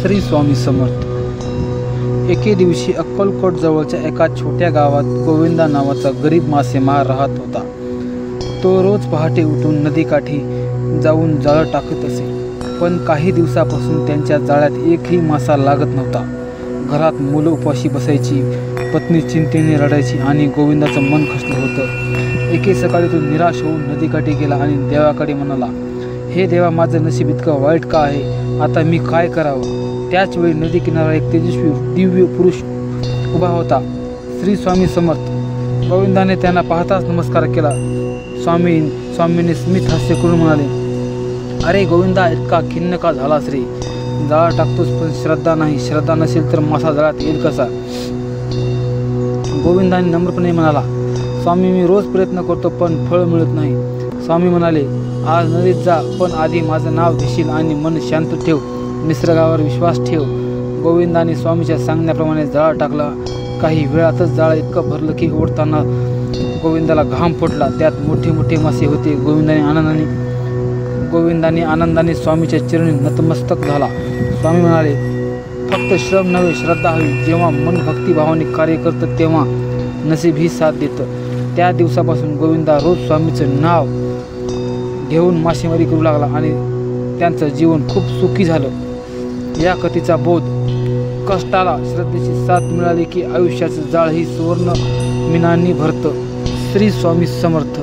श्री स्वामी समर्थ। एके दिवशी अक्कलकोट जवळच्या एका छोट्या गावात गोविंदा नावाचा गरीब मासेमार राहत होता। तो रोज पहाटे उठून नदीकाठी जाऊन जाळं टाकत असे, पण काही दिवसापासून त्यांच्या जाळ्यात एकही मासा लागत नव्हता। घरात मुलं उपाशी बसायची, पत्नी चिंतेने रडायची आणि गोविंदाचं मन खचलं होतं। एके सकाळी तो निराश होऊन नदीकाठी गेला आणि देवाकडे म्हणाला, हे देवा, माझं नशीब इतकं वाईट का आहे? आता मी काय करावं? त्याच वेळी नदी किनारा एक तेजस्वी दिव्य पुरुष उभा होता। श्री स्वामी समर्थ। गोविंदाने त्यांना पाहताच नमस्कार केला। स्वामींनी स्मित हास्य करून म्हणाले, अरे गोविंदा, इतका खिन्न का झालास रे? जाळा टाकतोस पण श्रद्धा नाही। श्रद्धा नसेल तर मासा जाळ्यात येईल कसा? गोविंदाने नम्रपणे म्हणाला, स्वामी, मी रोज प्रयत्न करतो पण फळ मिळत नाही। स्वामी म्हणाले, आज नदीत जा, पण आधी माझं नाव घेशील आणि मन शांत ठेव, निसर्गावर विश्वास ठेव। गोविंदाने स्वामीच्या सांगण्याप्रमाणे जाळा टाकला। काही वेळातच जाळं इतकं भरलं की ओढताना गोविंदाला घाम फुटला। त्यात मोठे मोठे मासे होते। गोविंदाने आनंदाने स्वामीच्या चरणी नतमस्तक झाला। स्वामी म्हणाले, फक्त श्रम नव्हे, श्रद्धा हवी। जेव्हा मन भक्तिभावाने कार्य करतं तेव्हा नशीब ही साथ देतं। त्या दिवसापासून गोविंदा रोज स्वामीचं नाव घेऊन मासेमारी करू लागला आणि त्यांचं जीवन खूप सुखी झालं। या कथेचा बोध, कष्टाला श्रद्धेची साथ मिळाली की आयुष्याचं जाळ ही सुवर्ण मिनांनी भरतं। श्री स्वामी समर्थ।